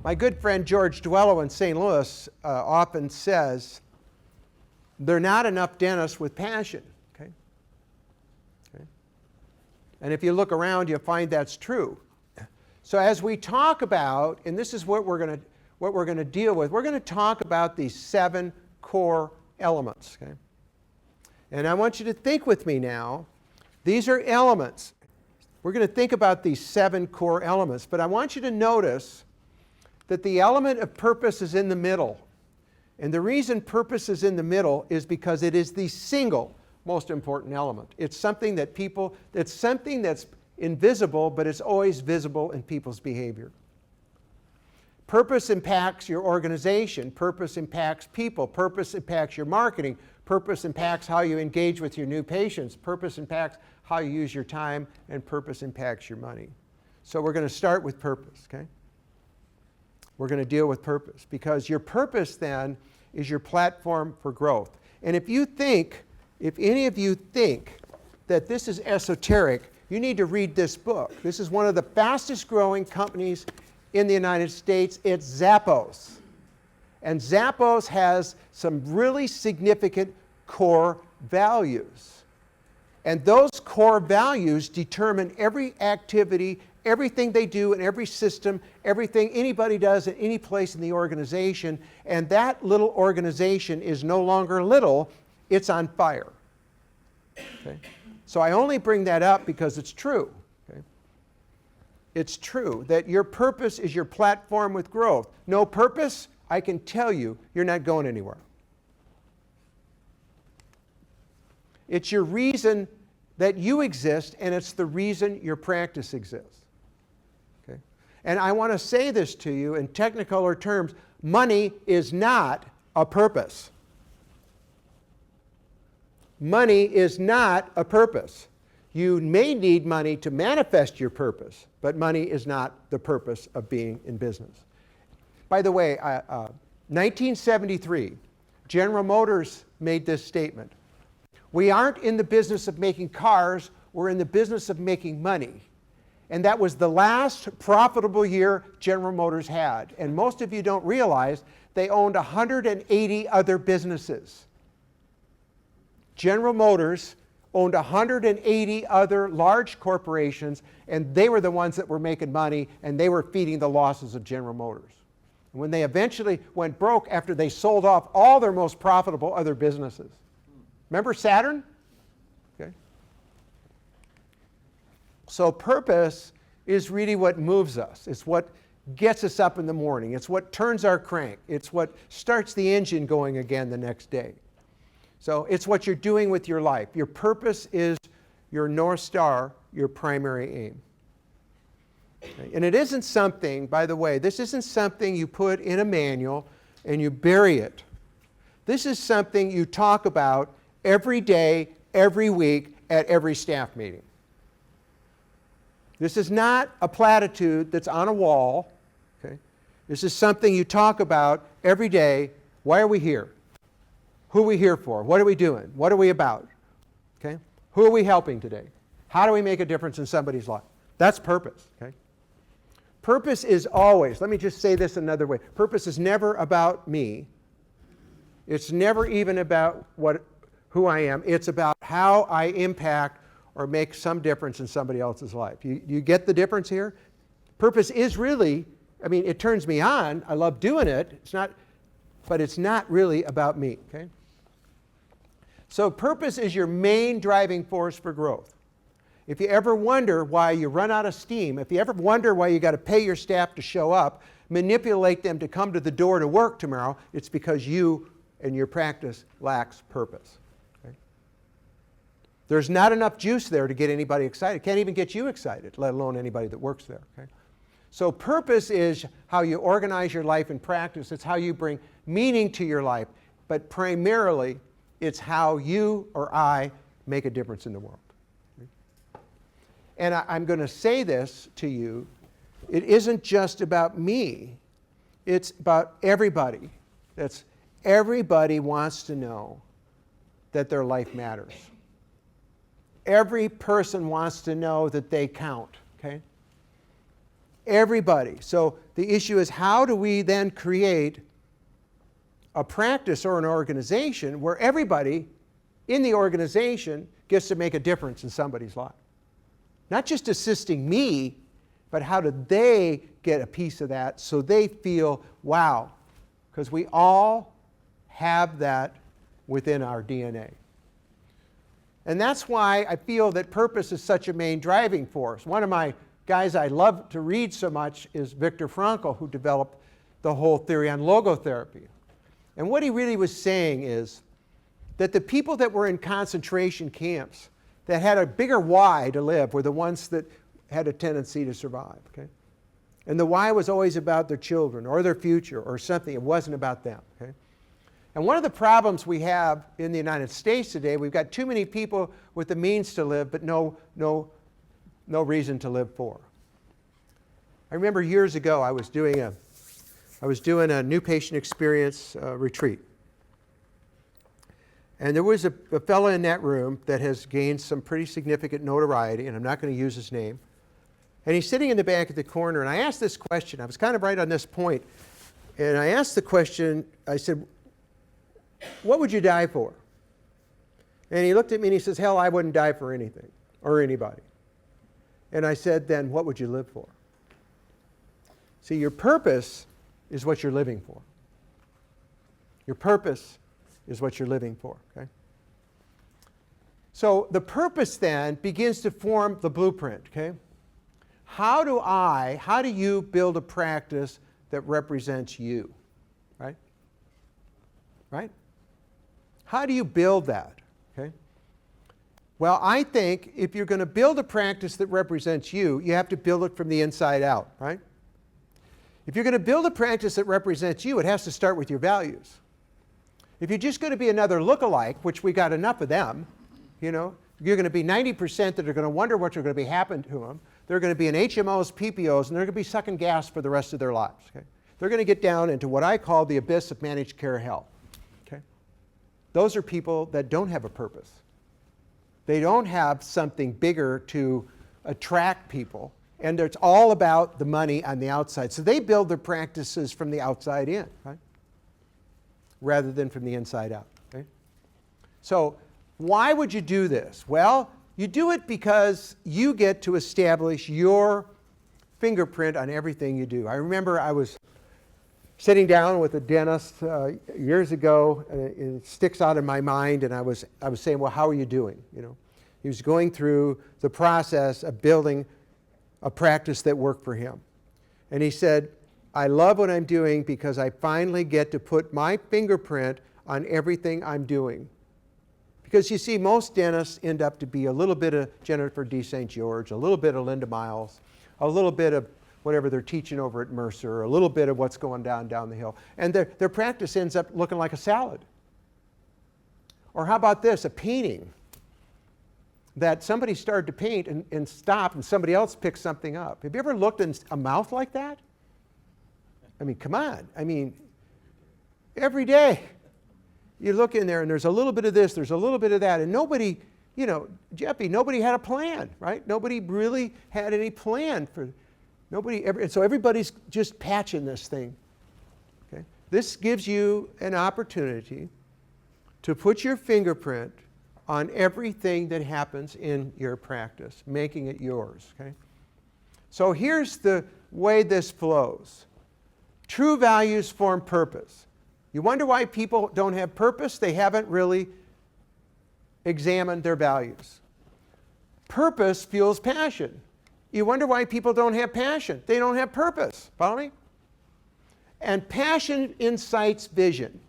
My good friend George Duello in St. Louis often says, there are not enough dentists with passion. Okay? And if you look around, you'll find that's true. So as we talk about, and this is what we're going to deal with, we're going to talk about these 7 core elements. Okay? And I want you to think with me now. These are elements. We're going to think about these 7 core elements, but I want you to notice that the element of purpose is in the middle. And the reason purpose is in the middle is because it is the single most important element. It's something that it's something that's invisible, but it's always visible in people's behavior. Purpose impacts your organization. Purpose impacts people. Purpose impacts your marketing. Purpose impacts how you engage with your new patients. Purpose impacts how you use your time, and purpose impacts your money. So we're going to start with purpose, okay? We're going to deal with purpose because your purpose then is your platform for growth. And if any of you think that this is esoteric, you need to read this book. This is one of the fastest growing companies in the United States. It's Zappos. And Zappos has some really significant core values. And those core values determine every activity, everything they do in every system, everything anybody does at any place in the organization. And that little organization is no longer little, it's on fire. Okay? So I only bring that up because it's true. Okay? It's true that your purpose is your platform with growth. No purpose, I can tell you, you're not going anywhere. It's your reason that you exist, and it's the reason your practice exists. Okay? And I want to say this to you in technicolor terms. Money is not a purpose. Money is not a purpose. You may need money to manifest your purpose, but money is not the purpose of being in business. By the way, 1973, General Motors made this statement. We aren't in the business of making cars, we're in the business of making money. And that was the last profitable year General Motors had. And most of you don't realize they owned 180 other businesses. General Motors owned 180 other large corporations, and they were the ones that were making money, and they were feeding the losses of General Motors. And when they eventually went broke after they sold off all their most profitable other businesses. Remember Saturn? Okay. So purpose is really what moves us. It's what gets us up in the morning. It's what turns our crank. It's what starts the engine going again the next day. So it's what you're doing with your life. Your purpose is your North Star, your primary aim. Okay. And it isn't something, by the way, this isn't something you put in a manual and you bury it. This is something you talk about every day, every week, at every staff meeting. This is not a platitude that's on a wall. Okay? This is something you talk about every day. Why are we here? Who are we here for? What are we doing? What are we about? Okay? Who are we helping today? How do we make a difference in somebody's life? That's purpose. Okay? Purpose is always, let me just say this another way. Purpose is never about me. It's never even about who I am. It's about how I impact or make some difference in somebody else's life. You get the difference here? Purpose is really, it turns me on. I love doing it. But it's not really about me. Okay? So purpose is your main driving force for growth. If you ever wonder why you run out of steam, if you ever wonder why you got to pay your staff to show up, manipulate them to come to the door to work tomorrow, it's because you and your practice lacks purpose. Okay? There's not enough juice there to get anybody excited. Can't even get you excited, let alone anybody that works there. Okay? So purpose is how you organize your life and practice. It's how you bring meaning to your life. But primarily, it's how you or I make a difference in the world. And I'm going to say this to you. It isn't just about me. It's about everybody. Everybody wants to know that their life matters. Every person wants to know that they count. Okay? Everybody. So the issue is, how do we then create a practice or an organization where everybody in the organization gets to make a difference in somebody's life? Not just assisting me, but how do they get a piece of that so they feel, wow, because we all have that within our DNA. And that's why I feel that purpose is such a main driving force. One of my guys I love to read so much is Viktor Frankl, who developed the whole theory on logotherapy. And what he really was saying is that the people that were in concentration camps that had a bigger why to live were the ones that had a tendency to survive. Okay? And the why was always about their children or their future or something. It wasn't about them. Okay? And one of the problems we have in the United States today, we've got too many people with the means to live but no reason to live for. I remember years ago I was doing a new patient experience retreat. And there was a fellow in that room that has gained some pretty significant notoriety, and I'm not going to use his name. And he's sitting in the back of the corner, and I asked this question. I was kind of right on this point. And I asked the question, I said, what would you die for? And he looked at me and he says, hell, I wouldn't die for anything or anybody. And I said, then what would you live for? See, your purpose is what you're living for. Your purpose is what you're living for. Okay? So the purpose then begins to form the blueprint. Okay? How do you build a practice that represents you? Right? Right? How do you build that? Okay? Well, I think if you're going to build a practice that represents you, you have to build it from the inside out, right? If you're going to build a practice that represents you, it has to start with your values. If you're just going to be another lookalike, which we got enough of them, you know, you're going to be 90% that are going to wonder what's going to be happening to them. They're going to be in HMOs, PPOs, and they're going to be sucking gas for the rest of their lives. Okay? They're going to get down into what I call the abyss of managed care hell. Okay? Those are people that don't have a purpose. They don't have something bigger to attract people, and it's all about the money on the outside. So they build their practices from the outside in, right? Rather than from the inside out. Okay? So why would you do this? Well, you do it because you get to establish your fingerprint on everything you do. I remember I was sitting down with a dentist years ago, and it sticks out in my mind, and I was saying, well, how are you doing? You know, he was going through the process of building a practice that worked for him. And he said, I love what I'm doing because I finally get to put my fingerprint on everything I'm doing. Because you see, most dentists end up to be a little bit of Jennifer D. St. George, a little bit of Linda Miles, a little bit of whatever they're teaching over at Mercer, a little bit of what's going down the hill. And their practice ends up looking like a salad. Or how about this, a painting that somebody started to paint and stopped and somebody else picked something up. Have you ever looked in a mouth like that? I mean, come on. I mean, every day you look in there and there's a little bit of this, there's a little bit of that, and nobody, you know, Jeppy, nobody had a plan, right? Nobody really had any plan for, and so everybody's just patching this thing. Okay? This gives you an opportunity to put your fingerprint on everything that happens in your practice, making it yours. Okay? So here's the way this flows. True values form purpose. You wonder why people don't have purpose? They haven't really examined their values. Purpose fuels passion. You wonder why people don't have passion? They don't have purpose. Follow me? And passion incites vision.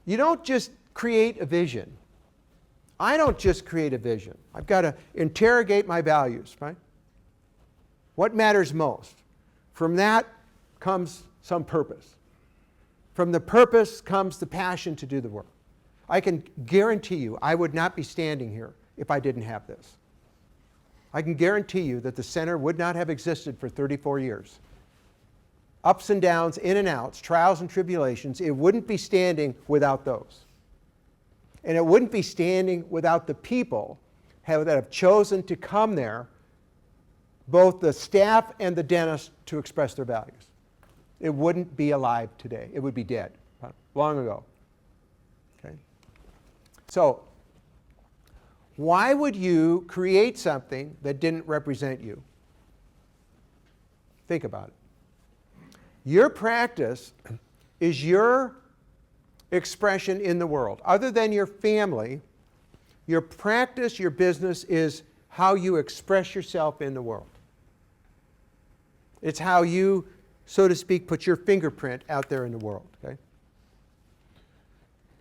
You don't just create a vision. I don't just create a vision. I've got to interrogate my values, right? What matters most? From that comes some purpose. From the purpose comes the passion to do the work. I can guarantee you I would not be standing here if I didn't have this. I can guarantee you that the center would not have existed for 34 years. Ups and downs, in and outs, trials and tribulations, it wouldn't be standing without those. And it wouldn't be standing without the people that have chosen to come there both the staff and the dentist to express their values. It wouldn't be alive today. It would be dead long ago. Okay? So, why would you create something that didn't represent you? Think about it. Your practice is your expression in the world. Other than your family, your practice, your business is how you express yourself in the world. It's how you, so to speak, put your fingerprint out there in the world. Okay?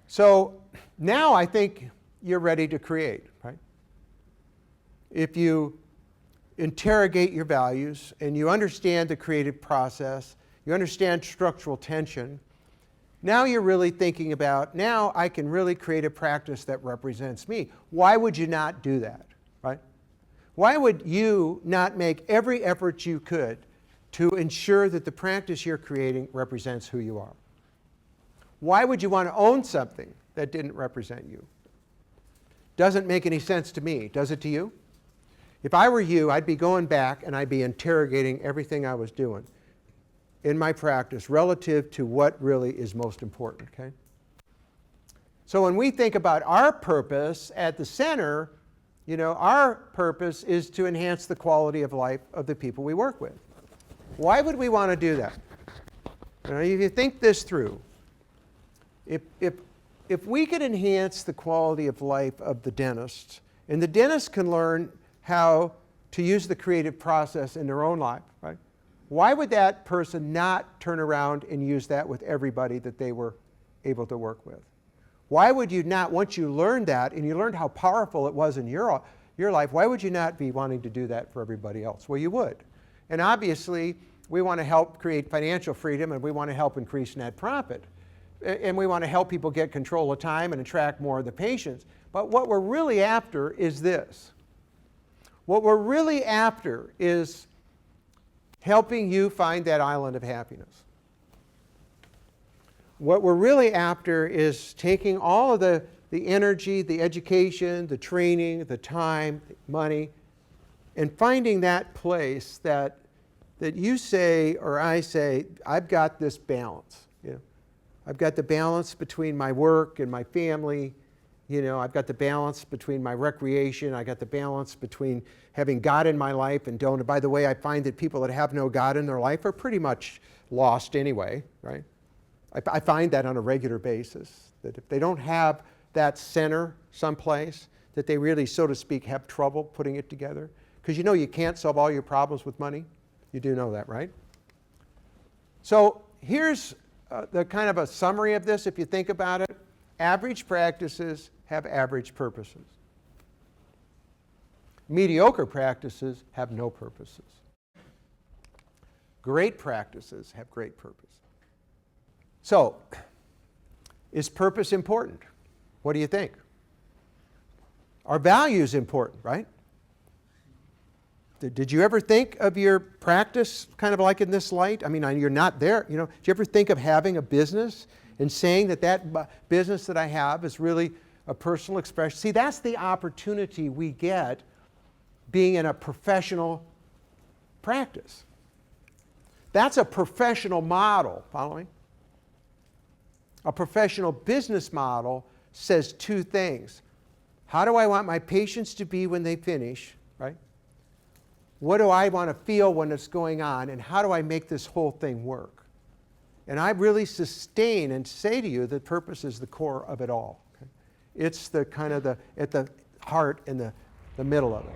So now I think you're ready to create, right? If you interrogate your values and you understand the creative process, you understand structural tension, now you're really thinking about, now I can really create a practice that represents me. Why would you not do that, right? Why would you not make every effort you could to ensure that the practice you're creating represents who you are? Why would you want to own something that didn't represent you? Doesn't make any sense to me. Does it to you? If I were you, I'd be going back and I'd be interrogating everything I was doing in my practice relative to what really is most important, okay? So when we think about our purpose at the center, you know, our purpose is to enhance the quality of life of the people we work with. Why would we want to do that? You know, if you think this through, if we could enhance the quality of life of the dentist, and the dentist can learn how to use the creative process in their own life, right? Why would that person not turn around and use that with everybody that they were able to work with? Why would you not, once you learned that and you learned how powerful it was in your life, why would you not be wanting to do that for everybody else? Well, you would. And obviously, we want to help create financial freedom and we want to help increase net profit. And we want to help people get control of time and attract more of the patients. But what we're really after is this. What we're really after is helping you find that island of happiness. What we're really after is taking all of the energy, the education, the training, the time, the money, and finding that place that you say or I say, I've got this balance. You know, I've got the balance between my work and my family. You know, I've got the balance between my recreation. I got the balance between having God in my life and don't. And by the way, I find that people that have no God in their life are pretty much lost anyway, right? I find that on a regular basis, that if they don't have that center someplace, that they really, so to speak, have trouble putting it together. Because you know you can't solve all your problems with money. You do know that, right? So here's the kind of a summary of this, if you think about it. Average practices have average purposes. Mediocre practices have no purposes. Great practices have great purpose. So, is purpose important? What do you think? Are values important, right? Did you ever think of your practice kind of like in this light? I mean, you're not there. You know, did you ever think of having a business and saying that business that I have is really a personal expression? See, that's the opportunity we get being in a professional practice. That's a professional model, following? A professional business model says two things. How do I want my patients to be when they finish, right? What do I want to feel when it's going on? And how do I make this whole thing work? And I really sustain and say to you that purpose is the core of it all. Okay? It's the kind of at the heart and the middle of it.